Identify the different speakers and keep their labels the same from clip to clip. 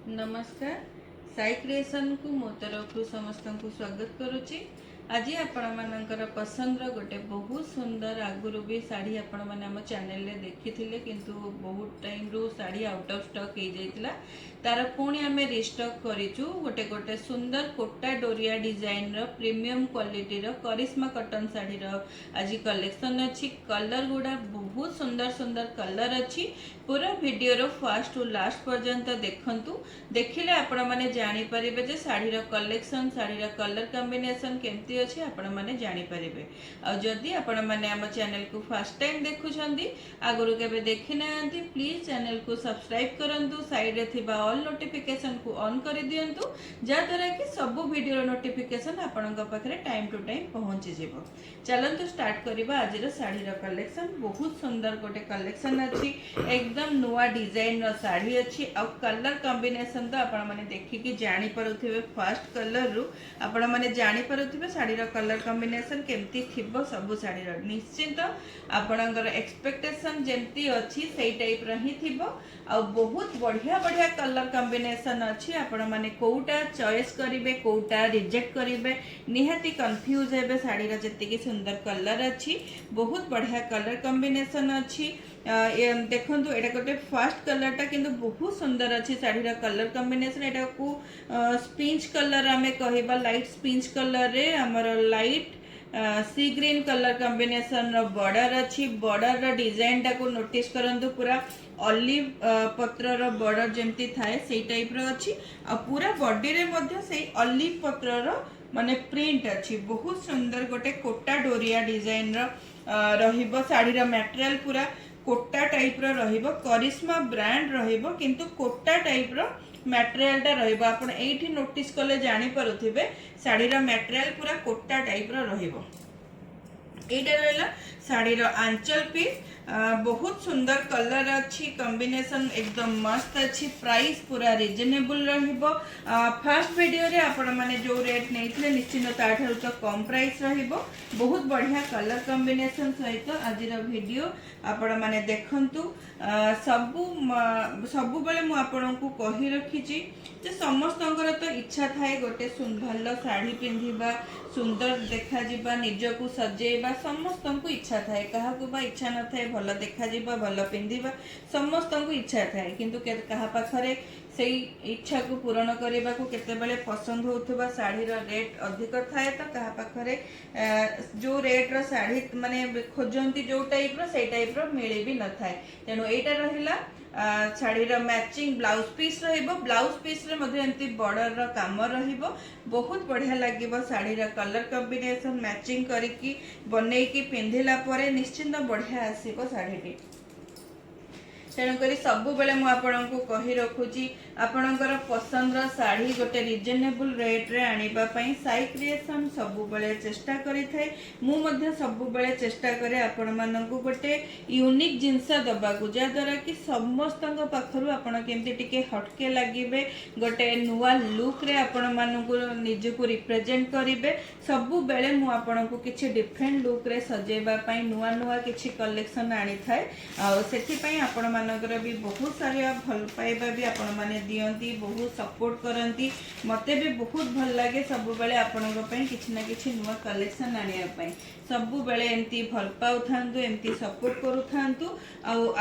Speaker 1: नमस्कार साई क्रिएशन को मो तरफ समस्त को स्वागत करुच्ची। आज आपण मानकर पसंद गोटे बहुत सुंदर आगुरी भी साड़ी आपण मैंने आम चैनल देखी थे किंतु बहुत टाइम रू साड़ी आउट ऑफ स्टॉक हो जाता तार पुणी आम रिस्टॉक करूँ गोटे गोटे सुंदर कोटा डोरिया डिजाइन रो प्रीमियम क्वालिटी रो करिश्मा कॉटन साड़ी रो आज कलेक्शन अच्छी कलर गुड़ा बहुत सुंदर सुंदर कलर अच्छी पूरा वीडियो रो फर्स्ट टू लास्ट पर्यंत देखंतु देखिले आपण माने जानि परिबे जे साड़ी रो कलेक्शन साड़ी रो कलर कॉम्बिनेशन केमती अछि आपण माने जानि परिबे। आ जदी आपण माने हम चैनल को फर्स्ट टाइम देखुछंदी आगुरु केबे देखि नांती प्लीज चैनल को सब्सक्राइब करंतु साइड रे थिबा ऑल नोटिफिकेशन को ऑन कर दियंतु जा द्वारा कि सब वीडियो रो नोटिफिकेशन आपनका पाखरे टाइम टू टाइम पहुंची जेबो। चलंतु स्टार्ट करिबा आज रो साड़ी रो कलेक्शन बहुत सुंदर गोटे कलेक्शन अछि एकदम नुआ डिजाइन रो साड़ी अछि आ कलर कॉम्बिनेशन तो आपण माने देखि कि जानि परुथिबे फर्स्ट कलर रु आपण माने जानि परुथिबे साड़ी रो कलर कॉम्बिनेशन केमती थिबो सब साड़ी रो निश्चित आपणकर एक्सपेक्टेशन जेमती अछि सेही टाइप रो ही थिबो आ बहुत बढ़िया बढ़िया कलर कॉम्बिनेशन अछि आपण माने कोउटा चॉइस करिवे कोउटा रिजेक्ट करिवे निहाती कंफ्यूज हेबे साड़ी रो जति कि सुंदर कलर अछि बहुत बढ़िया कलर कॉम्बिनेशन अछि देखंतु एटा गोटे फर्स्ट कलर टा किंतु बहुत सुंदर अच्छी साड़ी कलर कॉम्बिनेशन एटा को स्पिंच कलर आमे कहबा लाइट स्पिंच कलर रे हमर light sea green colour combination रो बॉर्डर अच्छी बॉर्डर रो डिजाइन टा को नोटिस करंतु पूरा ऑलिव पत्र रो बॉर्डर जेमती थाए सेही टाइप रो अच्छी आ पूरा बॉडी रे मध्ये सेही ऑलिव पत्र रो माने प्रिंट अच्छी बहुत सुंदर गोटे कोटा डोरिया डिजाइन रो रहिबो साड़ी रो मटेरियल पूरा कोटा टाइप रो रहिबो करिश्मा ब्रांड रहिबो किंतु कोटा टाइप रो मटेरियल टा रहिबो आपण एठी नोटिस कले जानि परुथिबे साड़ी रो मटेरियल पूरा कोटा टाइप रो रहिबो। एटा रहला साड़ी रो आंचल पीस बहुत सुंदर कलर अच्छी कॉम्बिनेशन एकदम मस्त अच्छी प्राइस पूरा रिजनेबल रहिबो। फर्स्ट वीडियो रे आपण माने जो रेट नैथिले निश्चित ताठारु तो कम प्राइस रहिबो बहुत बढ़िया कलर कॉम्बिनेशन सहित आज वीडियो आपण माने देखंतु सबु बेले मु आपण को कहि रखिची जे समस्तंकर तो इच्छा थाए गोटे भल साड़ी पिंधिबा सुंदर देखा जिबा निजको सजेबा समस्त को इच्छा थाए कहा को बा इच्छा न थाए भल देखा जिबा भल पिंधिबा समस्त को इच्छा थाए किंतु कहा पाखरे से इच्छा को पूरण करने को केतेबेले पसंद होथबा साड़ी रो रेट अधिक थाए तो कहा पाखरे जो रेट रो साड़ी माने खोजंती जो टाइप रो से टाइप रो मिले भी न थाए तेणु एटा रहिला साड़ी रो मैचिंग ब्लाउज पीस रहिबो ब्लाउज पीस रे मध्ये एंती बॉर्डर रो काम रहिबो बहुत बढ़िया लागिबो साड़ी रो कलर कॉम्बिनेशन मैचिंग करिकी बनै की पिंधिला परे निश्चित बढ़िया आसीबो साड़ी टी। तेणुक सबु बेले मु आपन को कहि रखुची आपणकर पसंद साड़ी गोटे रिजनेबल रेट रे आनिबा पई साई क्रिएशन सबु बेले चेष्टा करि थाए मु मध्ये सबु बेले चेष्टा करे आपन माननकु गोटे यूनिक जिंस दबाकू जा द्वारा कि समस्तंग पाखरु आपन केमती टिके हटके लागिबे गोटे नुवा लुक रे आपन माननकु निजको रिप्रेजेंट करिवे सबु बेले मु आपन को किछि डिफरेंट लुक रे सजेबा पई नुवा नुवा किछि कलेक्शन आनी थाए आ सेति पई आपन मानकर भी बहुत सारा भल पाइबा भी आपण माने दियंती बहुत सपोर्ट करंती मते भी बहुत भल लागे सब बेले आपनक पई किछि ना किछि नुवा कलेक्शन आनिया पई सबु बेले एमती भल पाउ थांतु एमती सपोर्ट करू थांतु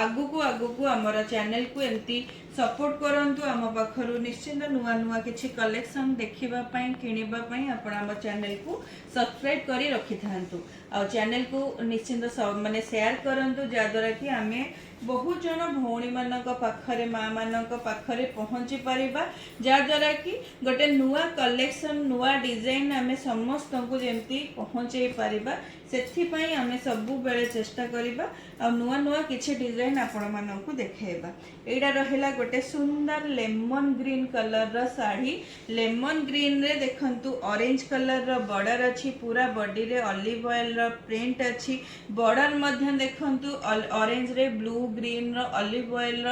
Speaker 1: आगु को हमर चैनल को एमती सपोर्ट करंतु आम पाखरु निश्चित नुआ नुआ किछि कलेक्शन देखिबा पई किनिबा पई आपण हम चैनल को सब्सक्राइब करी रखि थांतु आ चैनल को निश्चित माने शेयर करंतु जा द्वारा कि आमे बहुत जन भौणी मानक पाखरे माँ मानक पाखरे पहुँची पारिबा जा द्वारा कि गोटे नुआ कलेक्शन नुआ डिजाइन आमे समस्त को जेमती पहुँचे पारिबा सेथि पई आमे सबु बेले चेष्टा करिबा आ नुआ नुआ किछि डिजाइन आपण मानक देखेबा। एडा रहिला गोटे सुंदर लेमन ग्रीन कलर रो साड़ी लेमन ग्रीन रे देखंतु ऑरेंज कलर रो बॉर्डर अछि पूरा बॉडी रे ऑलिव ऑयल रो प्रिंट अछि बॉर्डर मध्य देखंतु ऑरेंज रे ब्लू ग्रीन ऑलिव ऑयल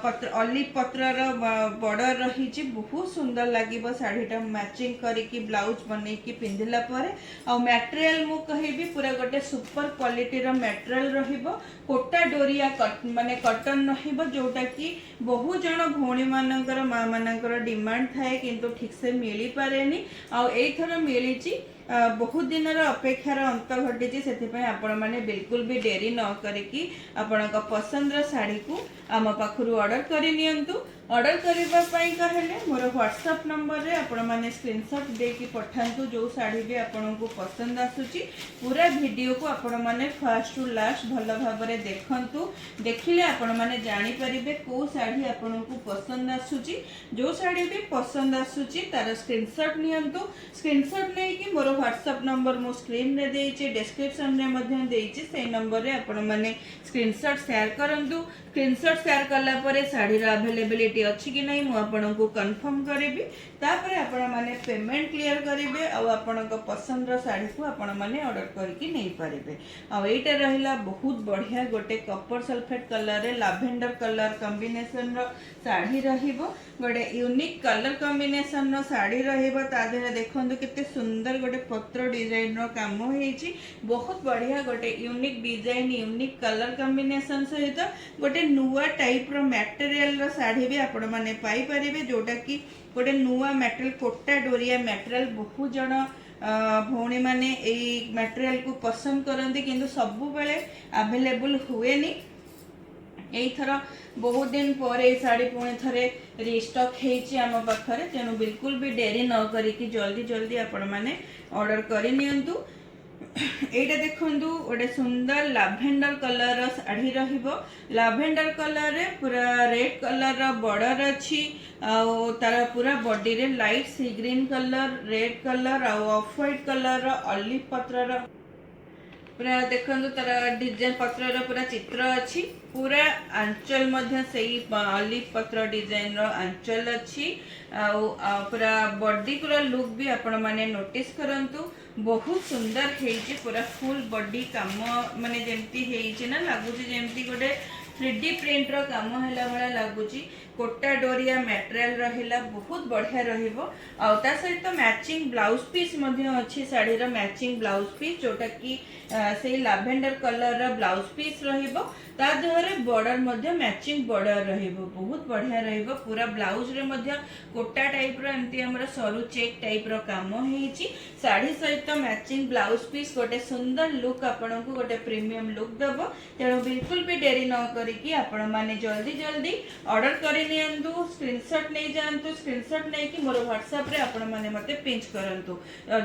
Speaker 1: पत्र ऑलिव पत्रर बॉर्डर रही बहुत सुंदर लगे शाढ़ीटा मैचिंग करके ब्लाउज बनैकी पिंधिला पर आ मटेरियल मु कहबी पूरा गोटे सुपर क्वालिटी रो मटेरियल रहिबो कोटा डोरिया माने कॉटन रहिबो जोटा कि बहु जन भौणी मानकर माँ मानकर डिमांड थाए किंतु ठीक से मिली पारेनी आ एथर मिली बहुत दिन अपेक्षार अंत घटी से आपण मैंने बिल्कुल भी डेरी न करिकी आपण पसंद शाढ़ी को आम पाखु ऑर्डर करनियंतु ऑर्डर करने कहले मोर व्हाट्सएप नंबर रे आपण मैंने स्क्रीनशॉट देकी पठांतु जो साड़ी भी आपण को पसंद आसुची पूरा वीडियो को आपण मैंने फर्स्ट टू लास्ट भल भाव में देखंतु देखिले आपण मैंने जानी परिबे को साड़ी आपण को पसंद आसुची जो साड़ी भी पसंद आसुची तार स्क्रीनशॉट नियंतु स्क्रीनशॉट नै कि मोर व्हाट्सएप नंबर मो स्क्रीन रे देइचे डिस्क्रिप्शन रे मध्य देइचे से नंबर रे आपण मैंने स्क्रीनशॉट शेयर करंतु स्क्रीनशॉट शेयर कला परे साड़ी रा अवेलेबिलिटी अच्छी कि नहीं मु आपन को कंफर्म करेबी तापरे आपण माने पेमेंट क्लियर करेबे आ आपण को पसंद रो साड़ी को आपण माने ऑर्डर करके नहीं पारेबे आ एटा रहिला बहुत बढ़िया गोटे कॉपर सल्फेट कलर रे लैवेंडर कलर कॉम्बिनेशन रो साड़ी रहिबो गोटे यूनिक कलर कॉम्बिनेशन रो साड़ी रहिबो ता देहरे देखंतु केते सुंदर गोटे पत्र डिजाइन रो काम होईची बहुत बढ़िया गोटे unique design unique colour combination सहित गोटे नुआ टाइप रो मटेरियल रो साड़ी भी आपण माने पाई परिबे जोटा कि गोटे नुआ मटेरियल कोटा डोरिया मटेरियल बहुत जन भौणी माने एई मटेरियल को पसंद करंती किंतु सबु बेले अवेलेबल हुएनी एई थर बहुत दिन पर ए साड़ी पुणी थरे रिस्टॉक हेची आम पाखरे तेणु बिल्कुल भी डेरी न करिकी जल्दी जल्दी आपण माने ऑर्डर करि नियंतु एटा देखंतु गोटे सुंदर लैवेंडर कलर साड़ी रहिबो लैवेंडर कलर रे पूरा रेड कलर रो बॉर्डर अछि आ तार पूरा बॉडी रे light sea green colour red colour आ ऑफ व्हाइट कलर रो ऑलिव पत्र रो पूरा देखंतु तार डिजाइन पत्र रो पूरा चित्र अछि पूरा आंचल मध्य सेही ऑलिव पत्र डिजाइन रो आंचल अछि आ पूरा बॉडी पूरा लुक भी आपण माने नोटिस करंतु बहुत सुंदर हेची पूरा फुल बॉडी काम माने जेमती हेची ना लागुची जेमती गोटे 3D प्रिंट रो काम हैला भला लागुची कोटा डोरिया मटेरियल रहिला बहुत बढ़िया रहिबो आ ता सहित मैचिंग ब्लाउज पीस मध्य अछि साड़ी रो मैचिंग ब्लाउज पीस जोटा कि से लैवेंडर कलर रो ब्लाउज पीस रहिबो ता देहरे बॉर्डर मध्य मैचिंग बॉर्डर रहिबो बहुत बढ़िया रहिबो पूरा ब्लाउज रे मध्य कोटा टाइप रो एमती हमर सरू चेक टाइप रो काम हेची साड़ी सहित मैचिंग ब्लाउज पीस गोटे सुंदर लुक आपण को गोटे प्रीमियम लुक दबो तेणु बिल्कुल भी डेरी न करिकी आपण माने जल्दी जल्दी ऑर्डर करि नियंतु स्क्रीनशॉट नै जानतु स्क्रीनशॉट नै कि मोर व्हाट्सएप रे आपण माने मते पिंच करंतु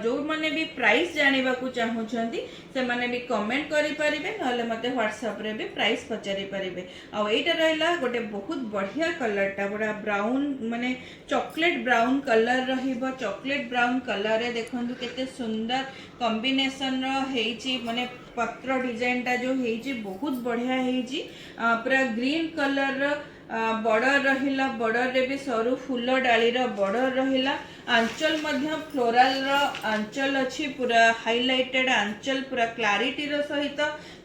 Speaker 1: जो माने भी प्राइस जानिबा को चाहू छंती से माने भी कमेंट करि परिबे नले मते व्हाट्सएप रे भी प्राइस पचारि परिबे आ एटा रहला गोटे बहुत बढ़िया कलर टा बड़ा ब्राउन माने चॉकलेट ब्राउन कलर रहिबो चॉकलेट ब्राउन कलर रे देखंतु केते सुंदर कॉम्बिनेशन रो हेची माने पत्र डिजाइन टा जो हेची बहुत बढ़िया हेची पूरा ग्रीन कलर रो बॉर्डर रहिला बॉर्डर रे भी सरू फूल डाली रो बॉर्डर रहिला आंचल मध्य फ्लोरल रो आंचल अछि पूरा हाइलाइटेड आंचल पूरा क्लैरिटी रो सहित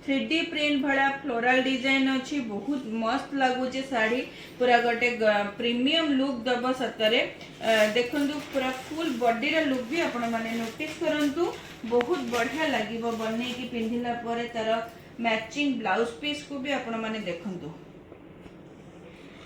Speaker 1: 3D प्रिंट भला फ्लोरल डिजाइन अछि बहुत मस्त लागुचे साड़ी पूरा गोटे प्रीमियम लुक दबो सतरे देखंतु पूरा फुल बॉडी रे लुक भी आपण माने नोटिस करंतु बहुत बढ़िया लागिबो बन्ने की पिंधिला परे तार मैचिंग ब्लाउज पीस को भी आपण माने देखंतु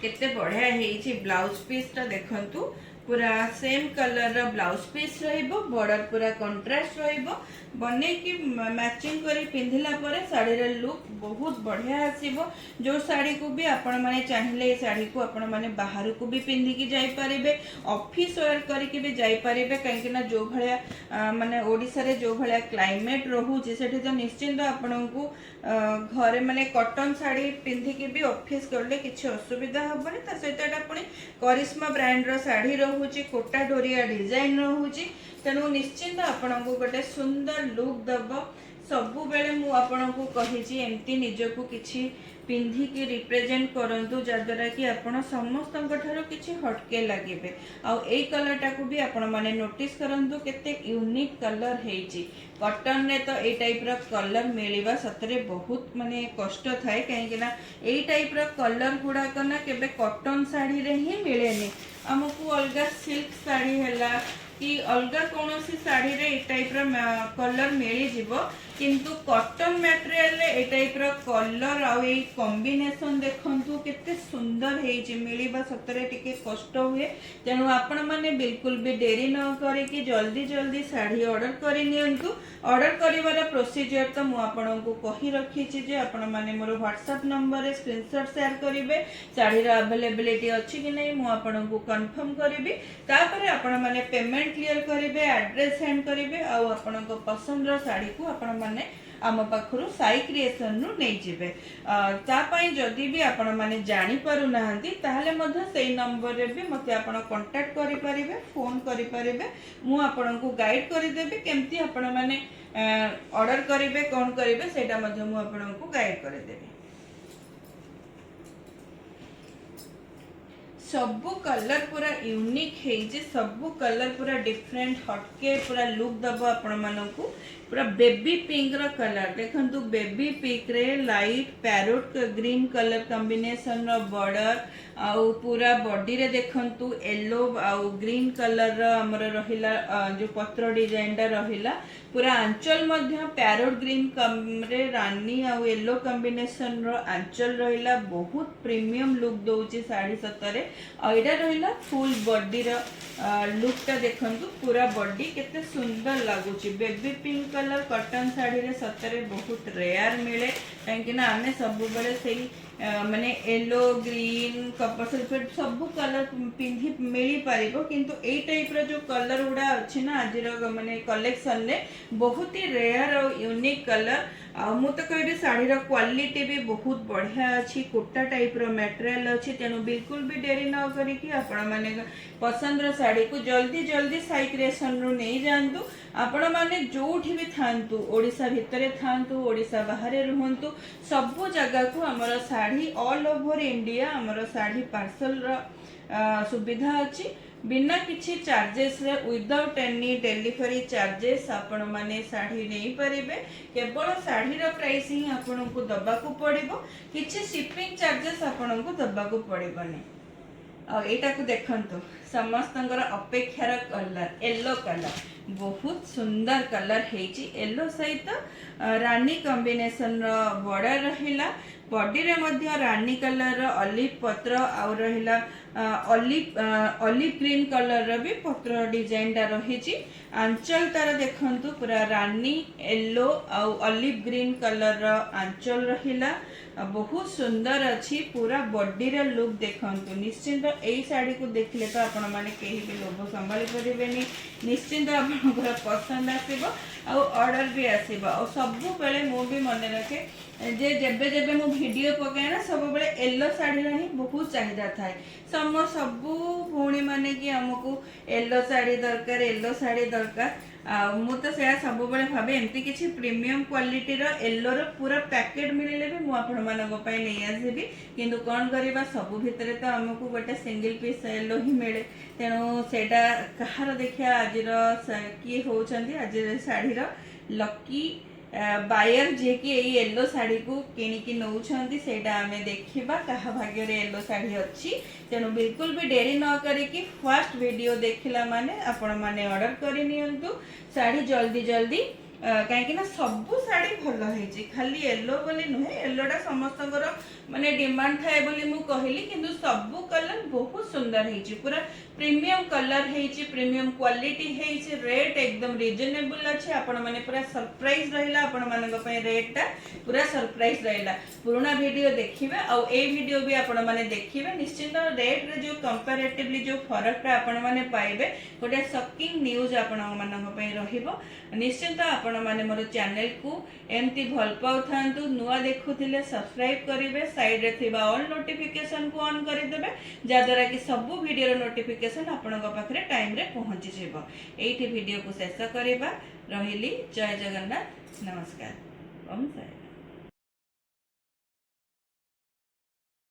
Speaker 1: केते बढ़िया हेची ब्लाउज पीस ता देखंतु पूरा सेम कलर रा ब्लाउज पीस रहिबो बॉर्डर पूरा कंट्रास्ट रहिबो बने की मैचिंग करी पिंधिला परे साड़ी रे लुक बहुत बढ़िया आसीबो जो साड़ी को भी आपण माने चाहिले साड़ी को आपण माने बाहर को भी पिंधि की जाई परिबे ऑफिस वेयर करी की भी जाई परिबे काहे ना जो भलिया माने ओडिसा रे जो भलिया क्लाइमेट रहू जे सेठी तो निश्चिंत आपण को घरे माने कॉटन साड़ी पिंधि की भी ऑफिस करले किछि असुविधा हबनी ता सहित एटा पुनी करिश्मा ब्रांड रो साड़ी रहूची कोटा डोरिया डिजाइन रहूची तेणु निश्चिंत आपण को गोटे सुंदर लुक दब सबु बेले मु आपण को कहिछि एमती निज को किछि पिंधिकी रिप्रेजेंट करंतु जद्वारा कि आपण समस्त किसी हटके लगे आई कलरटा को भी आपण माने नोटिस करंतु केते यूनिक कलर हेची कॉटन ने तो ए टाइप रो कलर मिलवा सतरे बहुत माने कष्ट थाए कहीं ए टाइप रो कलर गुड़ाक ना केबे कॉटन साड़ी रे ही मिलेनी आमको अलग सिल्क साड़ी हैला कि अलग कौन सी साड़ी रे ए टाइप रो कलर मिली जीवो किंतु कॉटन मटेरियल ए टाइप रो कलर आ ए कॉम्बिनेशन देखंतु केते सुंदर हेची मिलिबा सतरे टिके कष्ट हुए तेणु आपण माने बिल्कुल भी देरी न करे कि जल्दी जल्दी साड़ी ऑर्डर करि नियंतु ऑर्डर करिवार प्रोसीजर तो मु आपनको कहि रखी छी जे आपण माने मोर व्हाट्सएप नंबर रे स्क्रीनशॉट शेयर करिवे साड़ी रो अवेलेबिलिटी अछि कि नै मु आपनको कंफर्म करिवि तापर आपण माने पेमेंट क्लियर करिवे एड्रेस सेंड करिवे आ आपनको पसंद रो साड़ी को आपण माने आम पाखरु साई क्रिएशन नु नै जिवे तापाई जदि भी आपण माने जानि पारु नाहंती ताहले मध्य सेई नंबर रे भी मते आपण कांटेक्ट करि परिबे फोन करि परिबे मु आपनको गाइड करि देबे केमती आपण माने ऑर्डर करिवे कोन करिवे सेटा मध्य मु आपनको गाइड करि देबे सबु कलर पूरा यूनिक है जे सबु कलर पूरा डिफरेंट हटके पूरा लुक दबो आपण मानकू पूरा बेबी पिंक रो कलर देखंतु बेबी पिंक रे light parrot green colour combination रो बॉर्डर आउ पूरा बॉडी रे देखंतु येलो आउ ग्रीन कलर रो हमर रहिला जो पत्र डिजाइन दा रहिला पूरा आंचल मध्य पैरोट ग्रीन रे रानी आउ येलो कॉम्बिनेशन रो आंचल रहिला बहुत प्रीमियम लुक दोची साड़ी सतरे आइडा रहिला फुल बॉडी रो लुक टा देखंतु पूरा बॉडी केते सुंदर लागुची baby pink colour cotton sari रे सतरे बहुत रेयर मिले काहेकि ना आमे सब बेले सेही माने येलो ग्रीन कपर सल्फेट सब कलर पिंधि मिली पारिबो किंतु ए टाइप रो जो कलर उडा अछि ना आज रो माने कलेक्शन ने बहुत ही रेयर और यूनिक कलर आ मु तो कहबे साड़ी रो क्वालिटी भी बहुत बढ़िया अछि कोटा टाइप रो मटेरियल अछि तेनु बिल्कुल भी देरी न करी कि आपण माने पसंद रो साड़ी को जल्दी जल्दी साई क्रिएशन रो नै जानतु आपण माने जोठी भी थांतु ओडिसा भितरे थांतु ओडिसा बाहरे रहंतु सब जगह को हमर साड़ी ऑल ओवर इंडिया हमर साड़ी पार्सल रो सुविधा अछि बिना किछि चार्जेस रे विदाउट एनी डिलीवरी चार्जेस आपण माने साड़ी नै परिबे केवल साड़ी रो प्राइस ही आपण को दबा को पड़िबो किछि शिपिंग चार्जेस आपण को दबा को पड़िबनी आ एटा को देखंतु समस्तंगर अपेक्षार कलर येलो कलर बहुत सुंदर कलर हेची येलो सहित रानी कॉम्बिनेशन रो बॉर्डर रहिला बॉडी रे मध्य रानी कलर ऑलिव पत्र आउ रहिला ऑलिव ग्रीन कलर रो भी पत्र डिजाइन टा रहिची आंचल तार देखंतु पूरा रानी येलो आउ ऑलिव ग्रीन कलर रो आंचल रहिला बहुत सुंदर अछि पूरा बॉडी रे लुक देखंतु निश्चिंत एई साड़ी को देखले तो आपण माने केही भी लोभ संभाली परिबेनी निश्चिंत आपनकर पसंद आसीबो आउ ऑर्डर भी आसीबो आ सब बेले मु भी मन रखे जे जेबे जेबे मु वीडियो पकाए ना सब बेले येलो साड़ी रा ही बहुत चाहिदा थाए सबू भौणी माने कि हमको येलो साड़ी दरकार मु तो से सब बेले भाबे एमती किछि प्रीमियम क्वालिटी रो येलो रो पूरा पैकेट मिलले भी मु आपण मानको पई नै आसीबी किंतु कोन करबा सब भितरे तो हमको गोटे सिंगल पीस येलो ही मिले तेणु सेटा कहार देखिया आज रो की होचंदी आज साड़ी रो लकी बायर जे कि ए येलो साड़ी को किनिकी नौछंती सेटा हमें देखिबा कहा भाग्य रे येलो साड़ी अछि तेनु बिल्कुल भी देरी न करी कि फर्स्ट वीडियो देखिला माने आपण माने ऑर्डर करि नियंतु साड़ी जल्दी जल्दी कहीं ना सबू साड़ी भल है खाली येलो बोली नुहे येलोटा समस्तଙ୍କର माने डिमांड थाए बोली मु कहली किंतु सबू कलर बहुत सुंदर है पूरा प्रीमियम कलर है प्रीमियम क्वालिटी है रेट एकदम रिजनेबल अच्छे आपण माने पूरा सरप्राइज रहिला आपण मानक पय रेट टा पूरा सरप्राइज रहिला पुराना वीडियो देखिबे आ ए वीडियो भी आपण माने देखिबे निश्चित रेट रे जो कंपैरेटिवली जो फरक टा आपण माने पाइबे गोटे शॉकिंग न्यूज आपण मानक पय रहिबो निश्चित आपण माने मोर चैनल को एमती भल पाउ थांतु नुआ देखुथिले सब्सक्राइब करिवे साइड रे थिबा ऑल नोटिफिकेशन को ऑन करि देबे जा द्वारा कि सब वीडियो रो नोटिफिकेशन आपण पाखरे टाइम रे पहुंची जेबो एठी वीडियो को शेष करबा रहिली जय जगन्नाथ नमस्कार ओम साई।